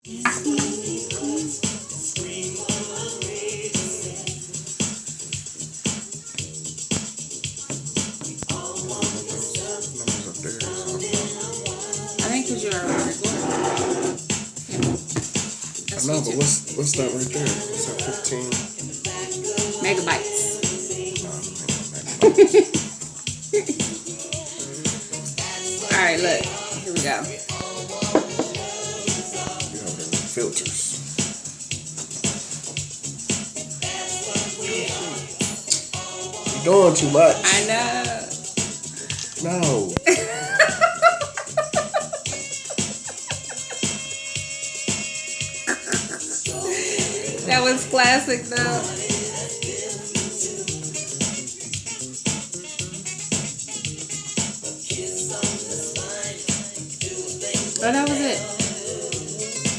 I think because you're already recording. I know, but what's that right there? What's that? 15 megabytes. All right, look. Here we go. Filters. You're doing too much. I know. No. That was classic, though. Oh, that was it.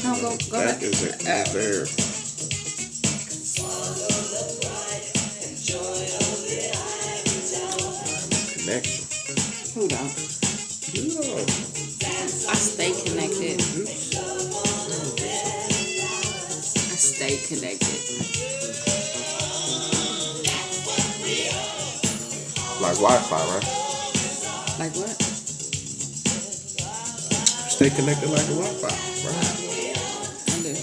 No, go That back. is it. It's there. Connection. Who don't? You know. I stay connected. I stay connected. Like Wi-Fi, right? Like what? Stay connected like the Wi-Fi, right? I do.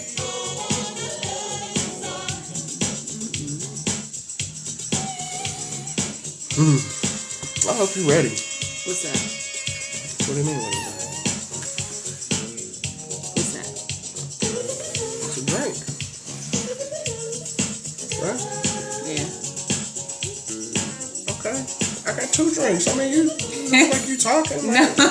I hope you're ready. What's that? What do you mean? What is that? What's that? It's a drink. Right? Yeah. Okay. I got 2 drinks. I mean, you look like you talking. Like, No.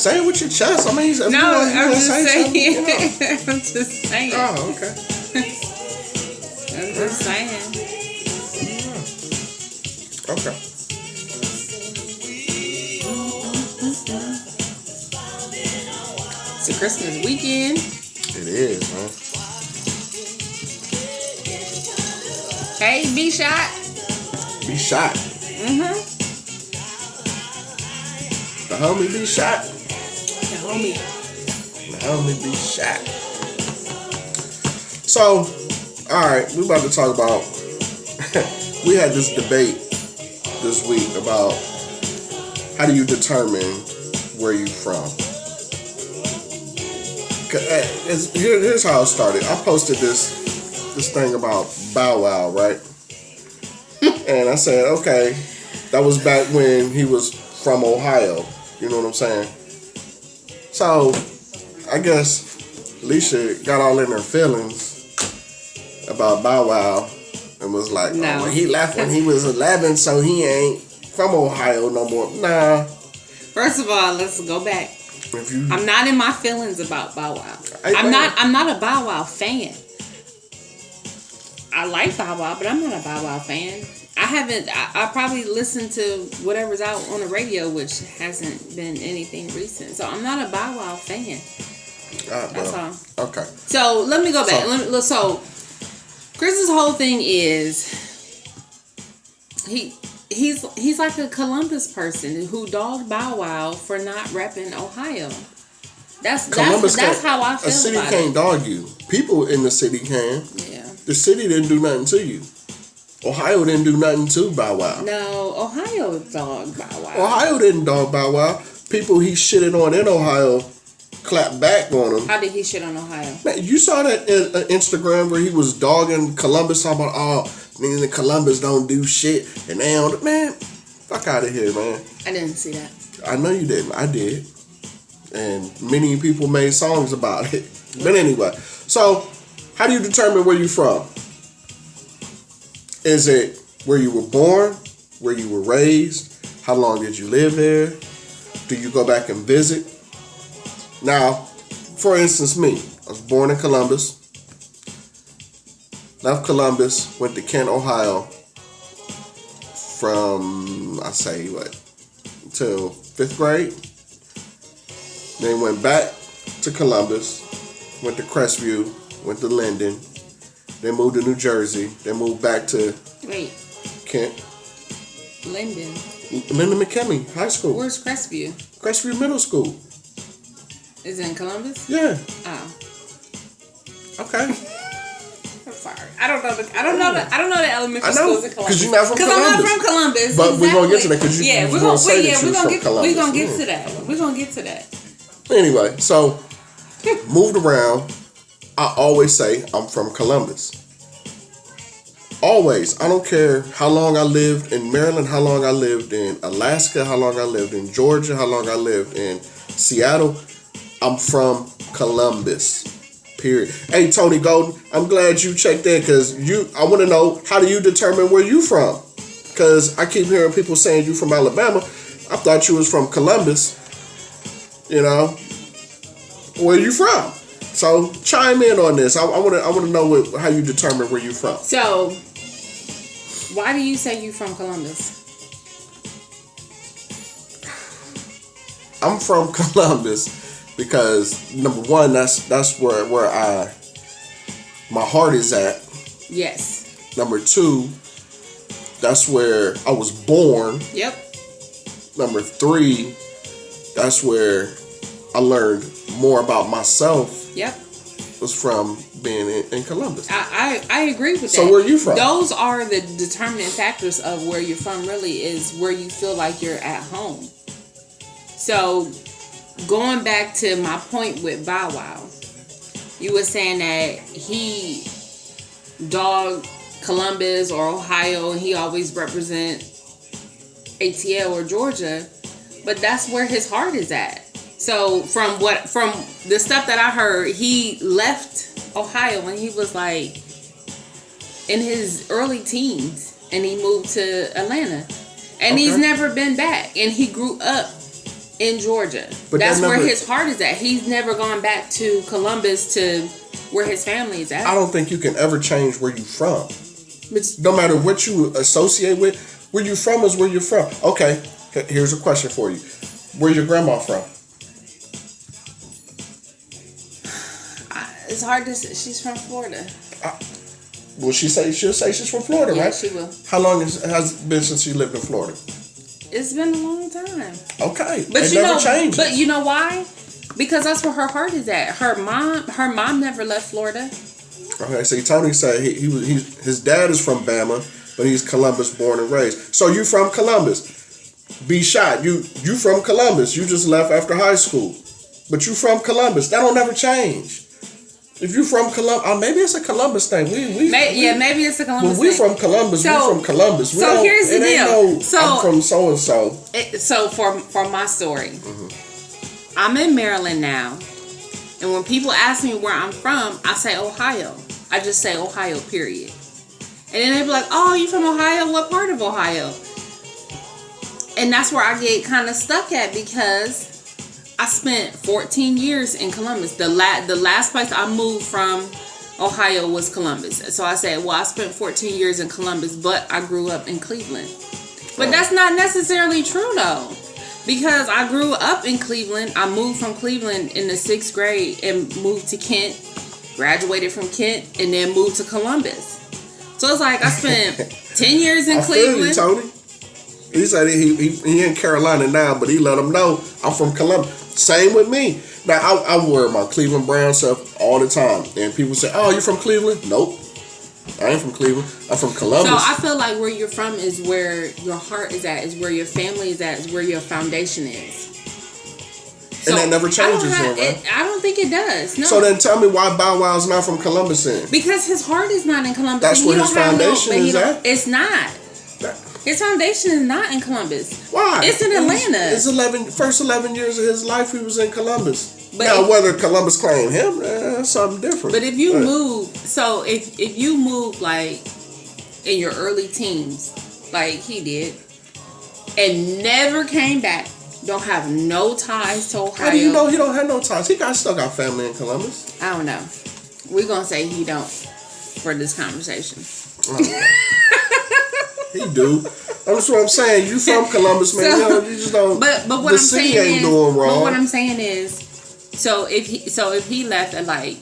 say it with your chest. I mean, if No, you I'm just say saying. something, you know. I'm just saying. Oh, okay. I'm just saying. Okay. It's a Christmas weekend. It is, man. Hey, B Shot. Be shot. Mm-hmm. The homie be shot. The homie. The homie be shot. So, alright, we about to talk about we had this debate this week about how do you determine where you from. Here's how it started. I posted this thing about Bow Wow, right? And I said, okay, that was back when he was from Ohio. You know what I'm saying? So, I guess Alicia got all in her feelings about Bow Wow and was like, No. oh, well, he left when he was 11, so he ain't from Ohio no more. Nah. First of all, let's go back. If you, I'm not in my feelings about Bow Wow. Hey, I'm man. not a Bow Wow fan. I like Bow Wow, but I'm not a Bow Wow fan. I probably listened to whatever's out on the radio, which hasn't been anything recent. So I'm not a Bow Wow fan. That's all. Okay. So let me go back. So Chris's whole thing is he's like a Columbus person who dogged Bow Wow for not repping Ohio. That's how I feel. A city about can't it. dog you. People in the city can. Yeah. The city didn't do nothing to you. Ohio didn't do nothing to Bow Wow. No, Ohio dogged Bow Wow. Ohio didn't dog Bow Wow. People he shitted on in Ohio clapped back on him. How did he shit on Ohio? Man, you saw that in Instagram where he was dogging Columbus, talking about, oh, niggas in Columbus don't do shit. And they don't. Man, fuck out of here, man. I didn't see that. I know you didn't. I did. And many people made songs about it. But anyway, so how do you determine where you're from? Is it where you were born? Where you were raised? How long did you live there? Do you go back and visit? Now, for instance, me. I was born in Columbus. Left Columbus, went to Kent, Ohio. From, I say, till 5th grade. Then went back to Columbus. Went to Crestview. Went to Linden. Then moved to New Jersey. Then moved back to Wait, Kent. Linden. Linda McKinney High School. Where's Crestview? Crestview Middle School. Is it in Columbus? Yeah. Oh. Okay. I'm sorry. I don't know the elementary schools in Columbus. Because you're not from Columbus. Because I'm not from Columbus. But we're gonna get to that because we're gonna say that we're you're gonna from Columbus. We're gonna get to that. We're gonna get to that. Anyway, so moved around. I always say I'm from Columbus. Always. I don't care how long I lived in Maryland, how long I lived in Alaska, how long I lived in Georgia, how long I lived in Seattle. I'm from Columbus. Period. Hey, Tony Golden, I'm glad you checked in because I want to know, how do you determine where you from? Because I keep hearing people saying you from Alabama. I thought you was from Columbus. You know, where you from? So chime in on this. I want to know how you determine where you from. So, why do you say you from Columbus? I'm from Columbus because number one, that's where my heart is at. Yes. Number two, that's where I was born. Yep. Number three, that's where I learned more about myself. Yep. Was from being in Columbus. I agree with that. So where are you from? Those are the determining factors of where you're from. Really, is where you feel like you're at home. So going back to my point with Bow Wow, you were saying that he dogged Columbus or Ohio, and he always represent ATL or Georgia, but that's where his heart is at. So from the stuff that I heard, he left Ohio when he was like in his early teens, and he moved to Atlanta, and he's never been back. And he grew up in Georgia. But that's where his heart is at. He's never gone back to Columbus to where his family is at. I don't think you can ever change where you're from. No matter what you associate with, where you're from is where you're from. Okay, here's a question for you. Where's your grandma from? It's hard to say. She's from Florida. She'll say she's from Florida, yeah, right? She will. How long has it been since she lived in Florida? It's been a long time. Okay, but it never changes. But you know why? Because that's where her heart is at. Her mom never left Florida. Okay, see, Tony said his dad is from Bama, but he's Columbus born and raised. So you from Columbus? Be shot. You from Columbus? You just left after high school, but you from Columbus. That don't ever change. If you from Columbus, maybe it's a Columbus thing. Maybe it's a Columbus thing. We from Columbus. We from Columbus. So here's the deal. I'm from so and so. So for my story, I'm in Maryland now, and when people ask me where I'm from, I say Ohio. I just say Ohio, period. And then they be like, "Oh, you from Ohio? What part of Ohio?" And that's where I get kind of stuck at, because I spent 14 years in Columbus. The last place I moved from Ohio was Columbus. So I said, well, I spent 14 years in Columbus, but I grew up in Cleveland. But that's not necessarily true, though, because I grew up in Cleveland. I moved from Cleveland in the 6th grade and moved to Kent, graduated from Kent, and then moved to Columbus. So it's like I spent 10 years in Cleveland. Feel you, Tony. He said he in Carolina now, but he let them know I'm from Columbus. Same with me. Now, I wear my Cleveland Brown stuff all the time. And people say, oh, you from Cleveland? Nope. I ain't from Cleveland. I'm from Columbus. So I feel like where you're from is where your heart is at, is where your family is at, is where your foundation is. So and that never changes, right? I don't think it does. No. So then tell me why Bow Wow's not from Columbus then? Because his heart is not in Columbus. That's where his foundation is at? It's not. His foundation is not in Columbus. Why? It's in Atlanta. His first 11 years of his life, he was in Columbus. But now, whether Columbus claimed him, that's something different. But if you move, so if you move like in your early teens, like he did, and never came back, don't have no ties to Ohio. How do you know he don't have no ties? He still got family in Columbus. I don't know. We're gonna say he don't for this conversation. He do. That's what I'm saying. You from Columbus, man. So, you just don't. But what I'm saying is, doing wrong. But what I'm saying is, so if he left at like,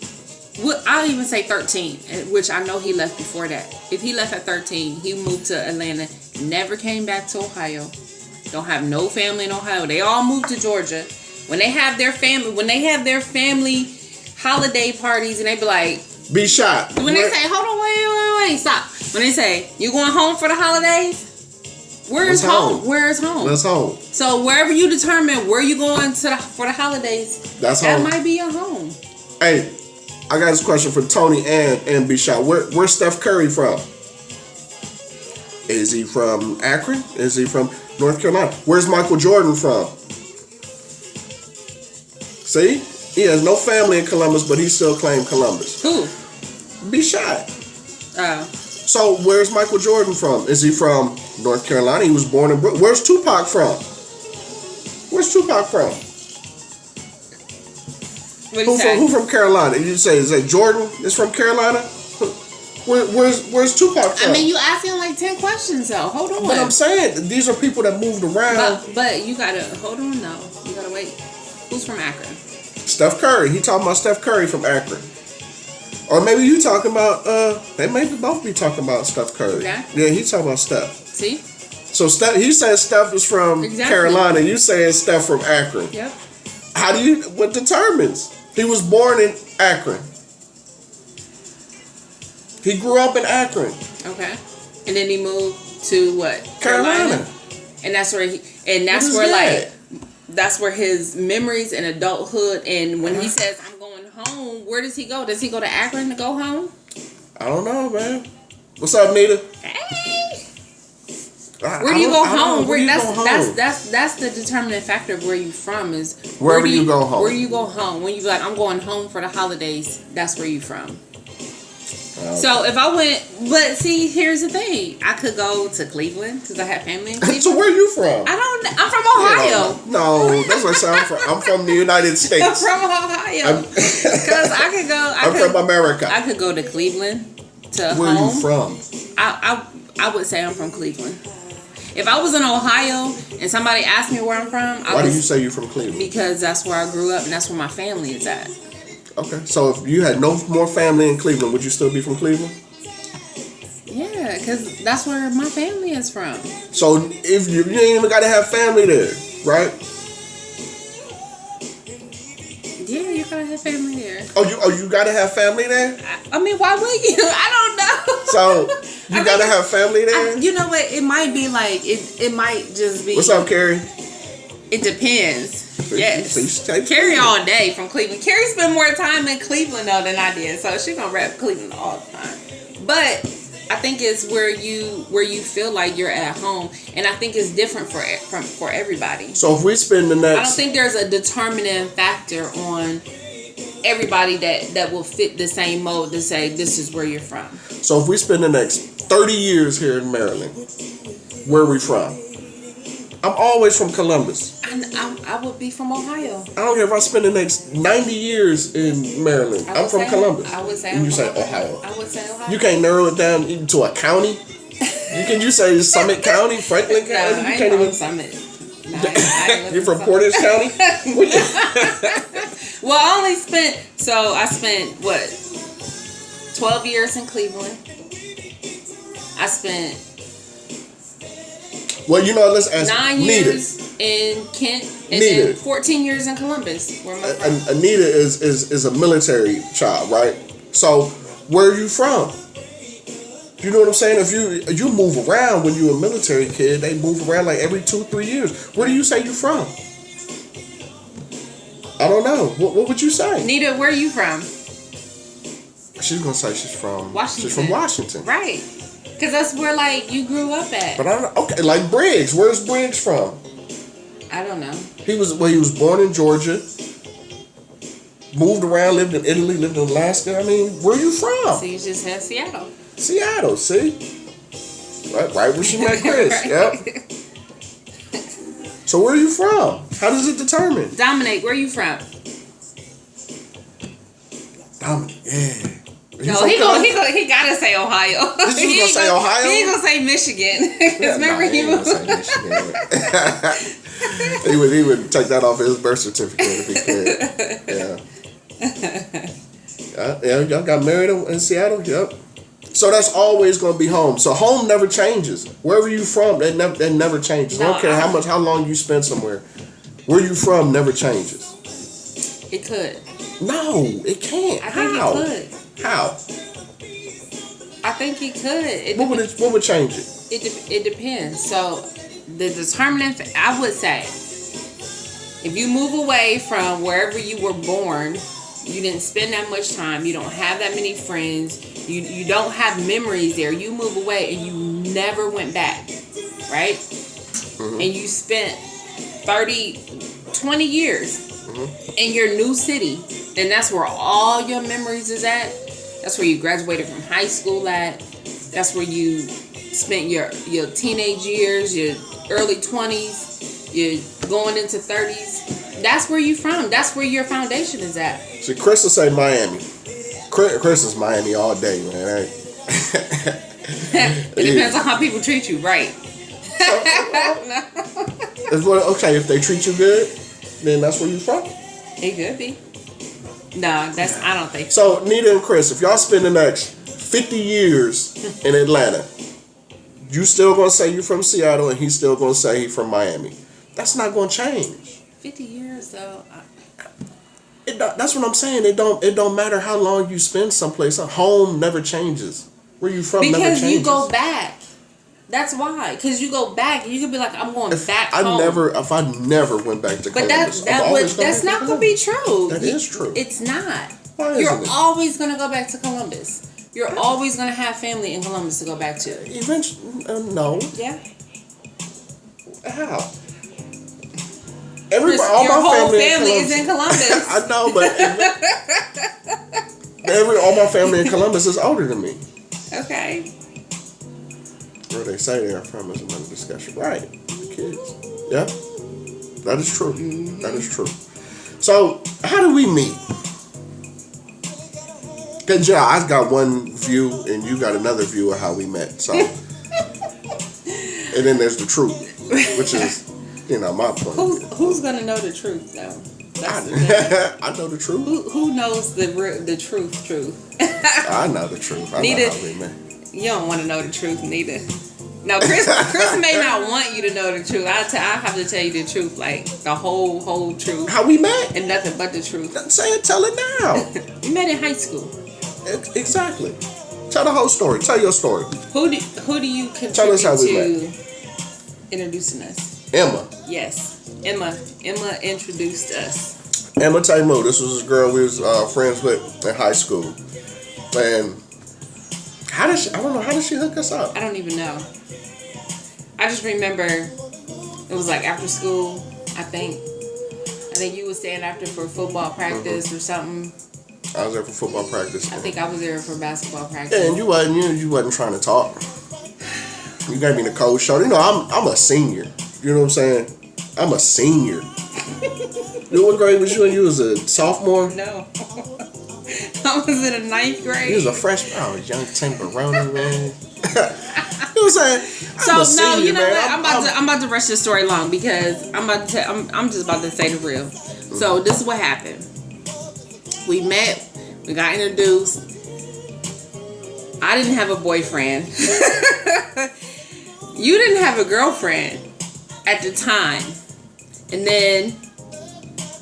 I'll even say 13, which I know he left before that. If he left at 13, he moved to Atlanta, never came back to Ohio, don't have no family in Ohio. They all moved to Georgia. When they have their family holiday parties, and they be like, be shot. When they say, hold on, wait, stop. When they say, you going home for the holidays? Where's home? Where's home? That's home. So wherever you determine where you going for the holidays, that's that home. might be your home. Hey, I got this question for Tony and B Shot. Where's Steph Curry from? Is he from Akron? Is he from North Carolina? Where's Michael Jordan from? See? He has no family in Columbus, but he still claimed Columbus. Who? B Shot. Oh. So where's Michael Jordan from? Is he from North Carolina? He was born in Brooklyn. Where's Tupac from? Where's Tupac from? Who from Carolina? You say, is that Jordan is from Carolina? Where's Tupac from? I mean, you asking like 10 questions though. Hold on. But I'm saying these are people that moved around. But you gotta hold on though. You gotta wait. Who's from Akron? Steph Curry. He talking about Steph Curry from Akron. Or maybe you talking about they may both be talking about Steph Curry. Okay. Yeah, he talking about Steph. See? So Steph, he said Steph is from Carolina. You saying Steph from Akron. Yep. What determines? He was born in Akron. He grew up in Akron. Okay. And then he moved to what? Carolina. And that's where that's where his memories and adulthood, and when he says I'm going home, where does he go? Does he go to Akron to go home? I don't know, man. What's up, Nita? Hey. Where do you go home? That's the determining factor of where you from is wherever you go home. Where you go home. When you be like, I'm going home for the holidays, that's where you from. Okay. So if I went, but see, here's the thing. I could go to Cleveland because I have family in Cleveland. So where are you from? I'm from Ohio. No, that's what I say. I'm from the United States. I'm from Ohio. Because I could go. I'm from America. I could go to Cleveland to where home. Are you from? I would say I'm from Cleveland. If I was in Ohio and somebody asked me where I'm from, why do you say you're from Cleveland? Because that's where I grew up and that's where my family is at. Okay, so if you had no more family in Cleveland, would you still be from Cleveland? Yeah, because that's where my family is from. So if you ain't even got to have family there, right? Yeah, you gotta have family there. Oh, you gotta have family there? I mean, why would you? I don't know. So you gotta have family there? You know what? It might be like it might just be. What's up, Carrie? It depends. Yes. So Carrie all day from Cleveland. Carrie spent more time in Cleveland though than I did, so she gonna rap Cleveland all the time. But I think it's where you feel like you're at home, and I think it's different for everybody. So if we spend the next, I don't think there's a determining factor on everybody that will fit the same mold to say this is where you're from. So if we spend the next 30 years here in Maryland, where are we from? I'm always from Columbus. I would be from Ohio. I don't care if I spend the next 90 years in Maryland. I'm from Columbus. I would say and you say Ohio. I would say Ohio. You can't narrow it down even to a county. You say Summit County, Franklin County. No, you can't even. Summit. No, you're from Portage County. Well, I spent what 12 years in Cleveland. I spent. Well, let's ask 9 years in Kent and then 14 years in Columbus. Where am I from? Anita is a military child, right? So, where are you from? You know what I'm saying? If you move around when you're a military kid, they move around like every 2-3 years. Where do you say you're from? I don't know. What would you say? Anita, where are you from? She's gonna say she's from Washington. She's from Washington, right? Because that's where you grew up at. But I don't know. Okay, like Briggs. Where's Briggs from? I don't know. He was born in Georgia. Moved around, lived in Italy, lived in Alaska. I mean, where are you from? So you just had Seattle. Seattle, see? Right where she met Chris. Right. Yep. So where are you from? How does it determine? Dominic, where are you from? Dominic, yeah. No, he gotta say Ohio. He gonna say Ohio? He ain't gonna say Michigan. Because remember he was. he would take that off his birth certificate if he could. Yeah. Yeah, y'all got married in Seattle? Yep. So that's always going to be home. So home never changes. Wherever you from, that never changes. No, I don't care how long you spend somewhere. Where you from never changes. It could. No, it can't. I think How? it could. How? I think it could. What would change it? It depends. So the determining, I would say, if you move away from wherever you were born, you didn't spend that much time, you don't have that many friends, you don't have memories there, you move away and you never went back, right? Mm-hmm. And you spent 20 years in your new city, and that's where all your memories is at. That's where you graduated from high school at. That's where you spent your teenage years, your early 20s, you're going into 30s. That's where you from. That's where your foundation is at. See, Chris will say Miami. Chris is Miami all day, man. It depends on how people treat you, right? Okay, if they treat you good, then that's where you from. It could be. No, I don't think so. Nita and Chris, if y'all spend the next 50 years in Atlanta, you still gonna say you from Seattle, and he's still gonna say he from Miami. That's not gonna change. 50 years though. That's what I'm saying. It don't matter how long you spend someplace. Home never changes. Where you from never changes. Because you go back. That's why. Because you go back, you could be like, I'm going back home. If I never went back to Columbus, that's not gonna be true. That is true. It's not. Why isn't You're it? always gonna go back to Columbus. You're always gonna have family in Columbus to go back to. Eventually, no. Yeah. How? Your whole family is in Columbus. I know, but all my family in Columbus is older than me. Okay. Where they say they're from is another discussion. Right. The kids. Yeah. That is true. Mm-hmm. That is true. So, how do we meet? Because, I got one view and you got another view of how we met. So, and then there's the truth, which is, my point. Who's going to know the truth, though? I know the truth. Who knows the truth? I know the truth. I know how we met. You don't want to know the truth, neither. No, Chris may not want you to know the truth. I have to tell you the truth, like the whole truth. How we met? And nothing but the truth. Tell it now. We met in high school. Exactly. Tell the whole story. Tell your story. Who do you contribute Tell us how we to met. Introducing us? Emma. Yes. Emma introduced us. Emma Taimu. This was this girl we was friends with in high school. And how did she hook us up? I don't even know. I just remember it was like after school, I think you was staying after for football practice or something. I was there for football practice. I think I was there for basketball practice. Yeah, and you wasn't trying to talk. You gave me the cold shoulder. I'm a senior. You know what I'm saying? I'm a senior. What grade was you in? You was a sophomore? No. I was in a 9th grade. You was a freshman. I was young temperoni, man. You know what I'm saying? You know what? I'm about to rush this story along because I'm just about to say the real. So this is what happened. We met. We got introduced. I didn't have a boyfriend. You didn't have a girlfriend at the time. And then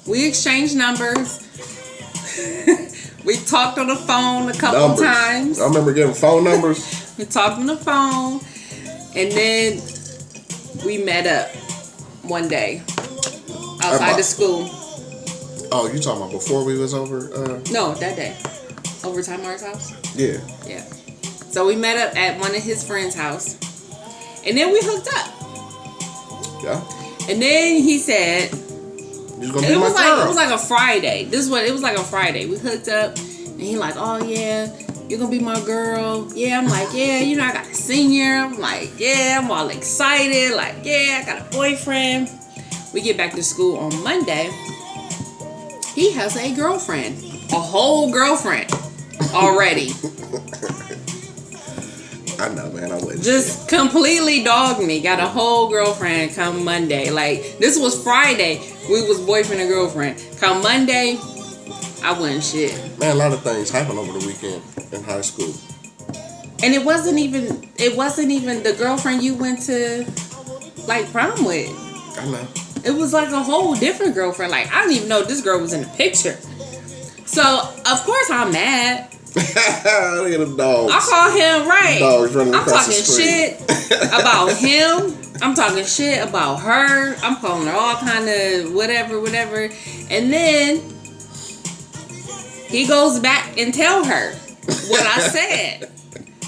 we exchanged numbers. We talked on the phone a couple times. I remember getting phone numbers. We talked on the phone. And then we met up one day outside the school. Oh, you talking about before we was over? No, that day. Over Tymar's house? Yeah. Yeah. So we met up at one of his friends' house. And then we hooked up. Yeah. And then he said... It was like a Friday. It was like a Friday. We hooked up, and he like, oh yeah, you're gonna be my girl. Yeah, I'm like, yeah, I got a senior. I'm like, yeah, I'm all excited. Like, yeah, I got a boyfriend. We get back to school on Monday. He has a girlfriend, a whole girlfriend already. I know, man. I wouldn't. Just completely dogged me. Got a whole girlfriend come Monday. Like, this was Friday. We was boyfriend and girlfriend. Come Monday, I wasn't shit. Man, a lot of things happen over the weekend in high school. And it wasn't even the girlfriend you went to like prom with. I know. It was like a whole different girlfriend. Like, I didn't even know this girl was in the picture. So of course I'm mad. Look at them dogs. I call him right. Dogs running I'm across talking the street. shit about him. I'm talking shit about her. I'm calling her all kind of whatever. And then he goes back and tell her what I said.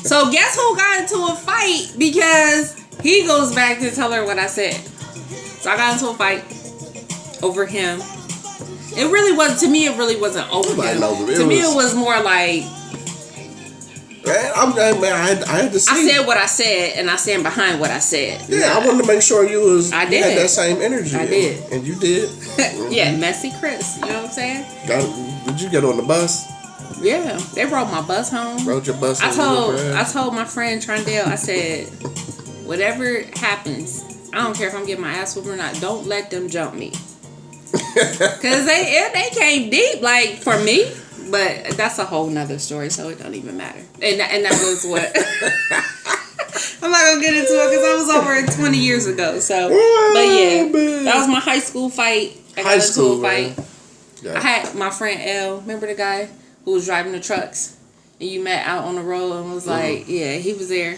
So guess who got into a fight because he goes back to tell her what I said. So I got into a fight over him. It really wasn't, to me, it really wasn't over him. To me, it was more like... I had to see. I said what I said, and I stand behind what I said. Yeah, I wanted to make sure you had that same energy. I did. And you did. Yeah, messy Chris. You know what I'm saying? Did you get on the bus? Yeah, they rode my bus home. Rode your bus home? I told my friend Trondale, I said, whatever happens, I don't care if I'm getting my ass whooped or not, don't let them jump me. Because they came deep, like, for me. But that's a whole nother story, so it don't even matter. And that was what... I'm not going to get into it because I was over it 20 years ago. So, but yeah, that was my high school fight. I got into a fight. Yeah. I had my friend L, remember the guy who was driving the trucks? And you met out on the road and was like, yeah, he was there.